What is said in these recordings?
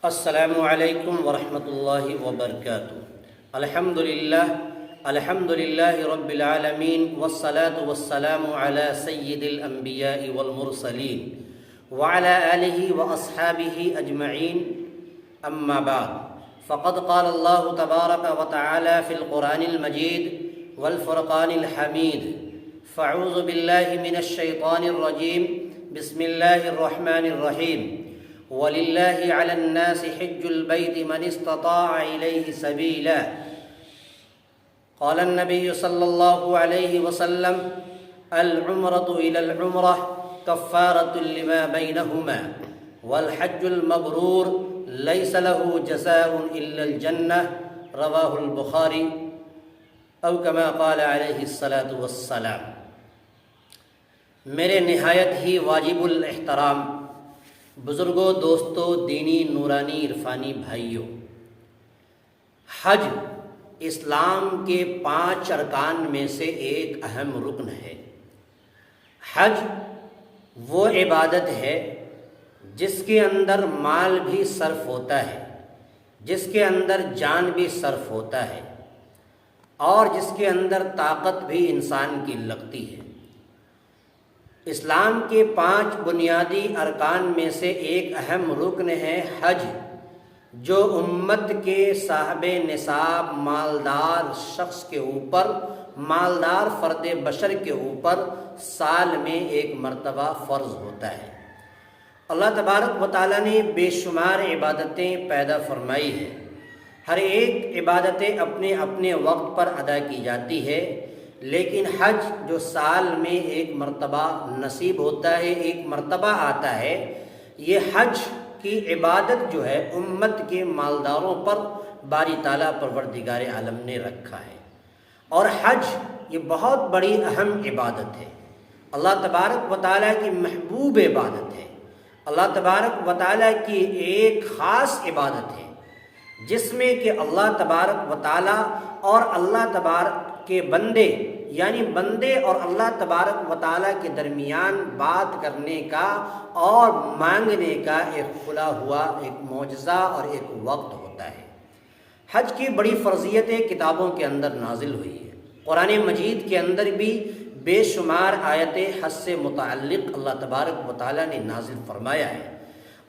السلام علیکم ورحمۃ اللہ وبرکاتہ۔ الحمد للہ رب العالمین والصلاة والسلام علی سید الانبیاء والمرسلین وعلی آلہ واصحابہ اجمعین، اما بعد فقد قال اللہ تبارک وتعالی فی القرآن المجید والفرقان الحمید، فاعوذ باللہ من الشیطان الرجیم، بسم اللہ الرحمن الرحیم۔ وَلِلَّهِ عَلَى النَّاسِ حِجُّ الْبَيْتِ مَنِ اسْتَطَاعَ إِلَيْهِ سَبِيلًا۔ قال النبي صلى الله عليه وسلم: العمرة إلى العمرة كفارة لما بينهما، والحج المبرور ليس له جزاء إلا الجنة، رواه البخاري، أو كما قال عليه الصلاة والسلام۔ میرے نہایت ہی واجب الاحترام بزرگوں، دوستوں، دینی نورانی عرفانی بھائیوں، حج اسلام کے 5 ارکان میں سے ایک اہم رکن ہے۔ حج وہ عبادت ہے جس کے اندر مال بھی صرف ہوتا ہے، جس کے اندر جان بھی صرف ہوتا ہے، اور جس کے اندر طاقت بھی انسان کی لگتی ہے۔ اسلام کے 5 بنیادی ارکان میں سے ایک اہم رکن ہے حج، جو امت کے صاحب نصاب مالدار شخص کے اوپر، مالدار فرد بشر کے اوپر سال میں ایک مرتبہ فرض ہوتا ہے۔ اللہ تبارک و تعالیٰ نے بے شمار عبادتیں پیدا فرمائی ہیں، ہر ایک عبادتیں اپنے اپنے وقت پر ادا کی جاتی ہے، لیکن حج جو سال میں ایک مرتبہ نصیب ہوتا ہے، ایک مرتبہ آتا ہے، یہ حج کی عبادت جو ہے امت کے مالداروں پر باری تعالیٰ پروردگار عالم نے رکھا ہے۔ اور حج یہ بہت بڑی اہم عبادت ہے، اللہ تبارک و تعالیٰ کی محبوب عبادت ہے، اللہ تبارک و تعالیٰ کی ایک خاص عبادت ہے، جس میں کہ اللہ تبارک و تعالیٰ اور اللہ تبارک کے بندے، یعنی بندے اور اللہ تبارک و تعالیٰ کے درمیان بات کرنے کا اور مانگنے کا ایک کھلا ہوا ایک معجزہ اور ایک وقت ہوتا ہے۔ حج کی بڑی فرضیتیں کتابوں کے اندر نازل ہوئی ہے، قرآن مجید کے اندر بھی بے شمار آیتیں حج سے متعلق اللہ تبارک و تعالیٰ نے نازل فرمایا ہے،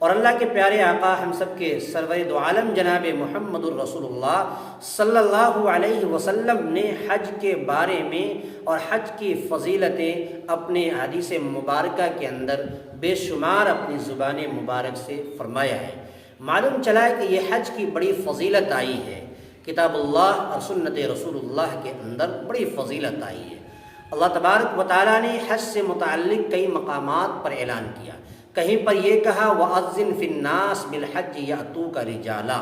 اور اللہ کے پیارے آقا ہم سب کے سرور دو عالم جناب محمد الرسول اللہ صلی اللہ علیہ وسلم نے حج کے بارے میں اور حج کی فضیلتیں اپنے حدیث مبارکہ کے اندر بے شمار اپنی زبان مبارک سے فرمایا ہے۔ معلوم چلا کہ یہ حج کی بڑی فضیلت آئی ہے، کتاب اللہ اور سنت رسول اللہ کے اندر بڑی فضیلت آئی ہے۔ اللہ تبارک و تعالیٰ نے حج سے متعلق کئی مقامات پر اعلان کیا، کہیں پر یہ کہا وَأَذِّن فِي النَّاسِ بِالْحَجِّ يَأْتُوكَ رِجَالًا،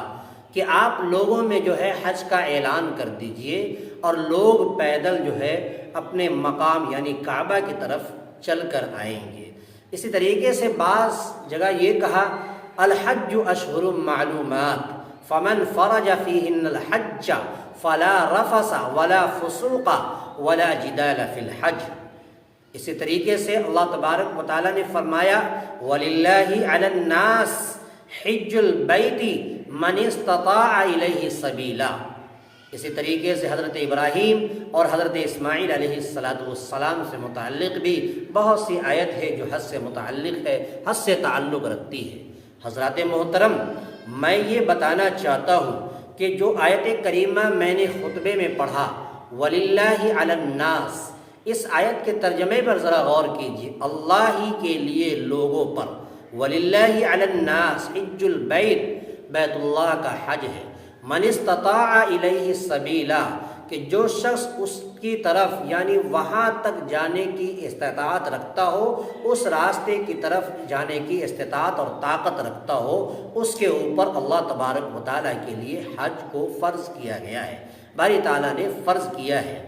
کہ آپ لوگوں میں جو ہے حج کا اعلان کر دیجئے اور لوگ پیدل جو ہے اپنے مقام یعنی کعبہ کی طرف چل کر آئیں گے۔ اسی طریقے سے بعض جگہ یہ کہا الحج اشہر معلومات فمن فرج فیہن الحج فلا رفث ولا فسوق ولا جدال فی الحج۔ اسی طریقے سے اللہ تبارک و تعالیٰ نے فرمایا وَلِلَّهِ عَلَى النَّاسِ حِجُّ الْبَيْتِ مَنِ اسْتَطَاعَ إِلَيْهِ سَبِيلًا۔ اسی طریقے سے حضرت ابراہیم اور حضرت اسماعیل علیہ السلام سے متعلق بھی بہت سی آیت ہے جو حج سے متعلق ہے، حج سے تعلق رکھتی ہے۔ حضرات محترم، میں یہ بتانا چاہتا ہوں کہ جو آیت کریمہ میں نے خطبے میں پڑھا وَلِلَّهِ عَلَى النَّاسِ، اس آیت کے ترجمے پر ذرا غور کیجیے، اللہ ہی کے لیے لوگوں پر، وَلِلَّهِ عَلَى النَّاسِ حِجُّ الْبَيْتِ، بیت اللہ کا حج ہے، مَنِ اسْتَطَاعَ إِلَيْهِ سَبِيلًا، کہ جو شخص اس کی طرف یعنی وہاں تک جانے کی استطاعت رکھتا ہو، اس راستے کی طرف جانے کی استطاعت اور طاقت رکھتا ہو، اس کے اوپر اللہ تبارک و تعالیٰ کے لیے حج کو فرض کیا گیا ہے، باری تعالیٰ نے فرض کیا ہے۔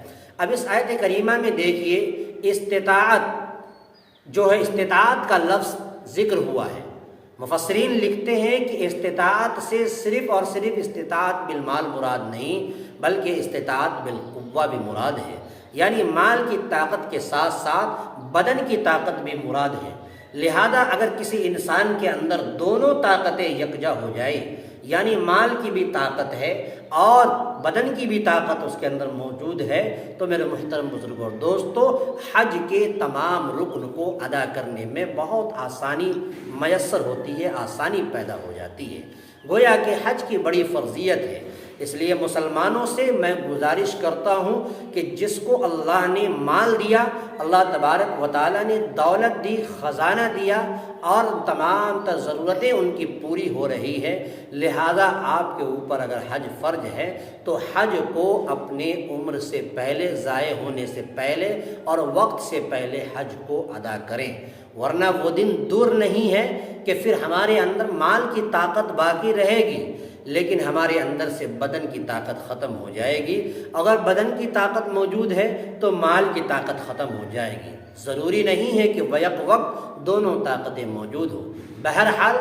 اب اس آیت کریمہ میں دیکھیے استطاعت جو ہے، استطاعت کا لفظ ذکر ہوا ہے۔ مفسرین لکھتے ہیں کہ استطاعت سے صرف اور صرف استطاعت بالمال مراد نہیں، بلکہ استطاعت بالقوہ بھی مراد ہے، یعنی مال کی طاقت کے ساتھ ساتھ بدن کی طاقت بھی مراد ہے۔ لہذا اگر کسی انسان کے اندر دونوں طاقتیں یکجا ہو جائے، یعنی مال کی بھی طاقت ہے اور بدن کی بھی طاقت اس کے اندر موجود ہے، تو میرے محترم بزرگوں اور دوستو، حج کے تمام رکن کو ادا کرنے میں بہت آسانی میسر ہوتی ہے، آسانی پیدا ہو جاتی ہے۔ گویا کہ حج کی بڑی فرضیت ہے، اس لیے مسلمانوں سے میں گزارش کرتا ہوں کہ جس کو اللہ نے مال دیا، اللہ تبارک و تعالیٰ نے دولت دی، خزانہ دیا اور تمام تر ضرورتیں ان کی پوری ہو رہی ہے، لہذا آپ کے اوپر اگر حج فرض ہے تو حج کو اپنے عمر سے پہلے، ضائع ہونے سے پہلے اور وقت سے پہلے حج کو ادا کریں، ورنہ وہ دن دور نہیں ہے کہ پھر ہمارے اندر مال کی طاقت باقی رہے گی لیکن ہمارے اندر سے بدن کی طاقت ختم ہو جائے گی۔ اگر بدن کی طاقت موجود ہے تو مال کی طاقت ختم ہو جائے گی۔ ضروری نہیں ہے کہ بیک وقت دونوں طاقتیں موجود ہوں، بہرحال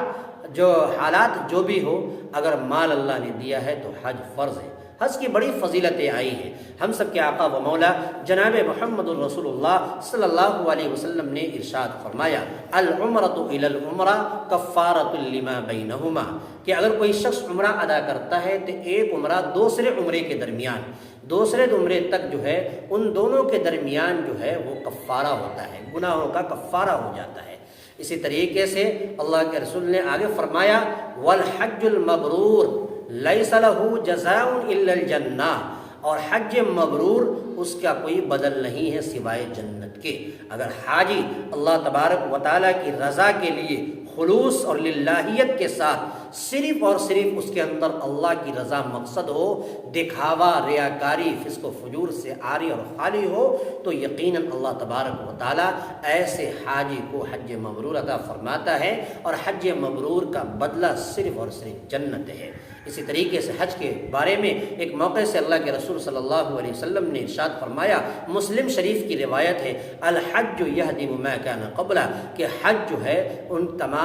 جو حالات جو بھی ہو، اگر مال اللہ نے دیا ہے تو حج فرض ہے۔ حج کی بڑی فضیلتیں آئی ہیں، ہم سب کے آقا و مولا جناب محمد الرسول اللہ صلی اللہ علیہ وسلم نے ارشاد فرمایا، العمرۃ الی العمرہ کفارۃ لما بینہما، کہ اگر کوئی شخص عمرہ ادا کرتا ہے تو ایک عمرہ دوسرے عمرے کے درمیان، دوسرے عمرے تک جو ہے ان دونوں کے درمیان جو ہے وہ کفارہ ہوتا ہے، گناہوں کا کفارہ ہو جاتا ہے۔ اسی طریقے سے اللہ کے رسول نے آگے فرمایا، والحج المبرور لیس لہ جزاء الا الجنہ، اور حج مبرور اس کا کوئی بدل نہیں ہے سوائے جنت کے۔ اگر حاجی اللہ تبارک و تعالیٰ کی رضا کے لیے خلوص اور للہیت کے ساتھ صرف اور صرف اس کے اندر اللہ کی رضا مقصد ہو، دکھاوا، ریاکاری، فسق و فجور سے عاری اور خالی ہو، تو یقیناً اللہ تبارک و تعالیٰ ایسے حاجی کو حج مبرور عطا فرماتا ہے، اور حج مبرور کا بدلہ صرف اور صرف جنت ہے۔ اسی طریقے سے حج کے بارے میں ایک موقع سے اللہ کے رسول صلی اللہ علیہ وسلم نے ارشاد فرمایا، مسلم شریف کی روایت ہے، الحج یہدم ما کان قبلہ، کہ حج جو ہے ان تمام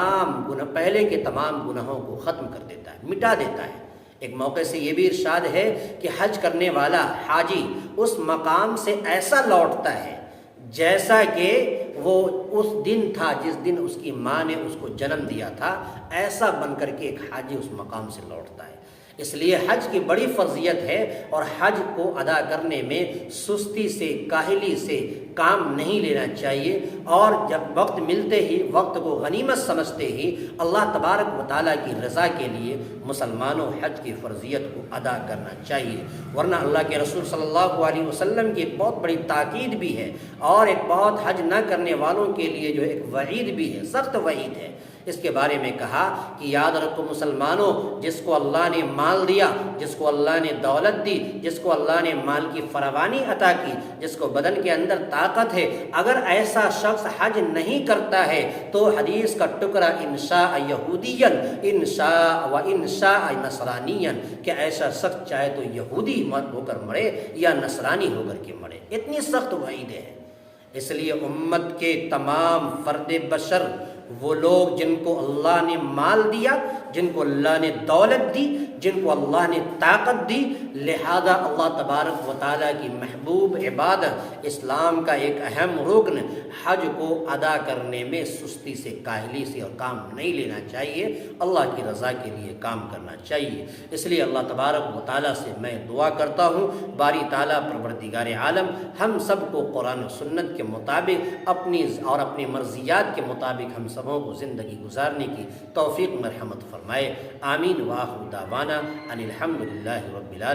پہلے کے تمام گناہوں کو ختم کر دیتا ہے، مٹا دیتا ہے۔ ایک موقع سے یہ بھی ارشاد ہے کہ حج کرنے والا حاجی اس مقام سے ایسا لوٹتا ہے جیسا کہ وہ اس دن تھا جس دن اس کی ماں نے اس کو جنم دیا تھا، ایسا بن کر کے ایک حاجی اس مقام سے لوٹتا ہے۔ اس لیے حج کی بڑی فرضیت ہے، اور حج کو ادا کرنے میں سستی سے، کاہلی سے کام نہیں لینا چاہیے، اور جب وقت ملتے ہی، وقت کو غنیمت سمجھتے ہی اللہ تبارک و تعالیٰ کی رضا کے لیے مسلمانوں حج کی فرضیت کو ادا کرنا چاہیے، ورنہ اللہ کے رسول صلی اللہ علیہ وسلم کی ایک بہت بڑی تاکید بھی ہے، اور ایک بہت حج نہ کرنے والوں کے لیے جو ایک وعید بھی ہے، سخت وعید ہے۔ اس کے بارے میں کہا کہ یاد رکھو مسلمانوں، جس کو اللہ نے مال دیا، جس کو اللہ نے دولت دی، جس کو اللہ نے مال کی فراوانی عطا کی، جس کو بدن کے اندر طاقت ہے، اگر ایسا شخص حج نہیں کرتا ہے تو حدیث کا ٹکڑا انشاء یہودین انشاء و انشاء نصرانین، کہ ایسا شخص چاہے تو یہودی ہو کر مرے یا نصرانی ہو کر کے مرے، اتنی سخت وعید ہے۔ اس لیے امت کے تمام فرد بشر، وہ لوگ جن کو اللہ نے مال دیا، جن کو اللہ نے دولت دی، جن کو اللہ نے طاقت دی، لہذا اللہ تبارک و تعالیٰ کی محبوب عبادت اسلام کا ایک اہم رکن حج کو ادا کرنے میں سستی سے، کاہلی سے اور کام نہیں لینا چاہیے، اللہ کی رضا کے لیے کام کرنا چاہیے۔ اس لیے اللہ تبارک و تعالیٰ سے میں دعا کرتا ہوں، باری تعالیٰ پروردگار عالم ہم سب کو قرآن و سنت کے مطابق اپنی اور اپنی مرضیات کے مطابق ہم سبوں کو زندگی گزارنے کی توفیق مرحمت فرمائے۔ آمین۔ وآخر دعوانا ان الحمد للہ رب العالمین۔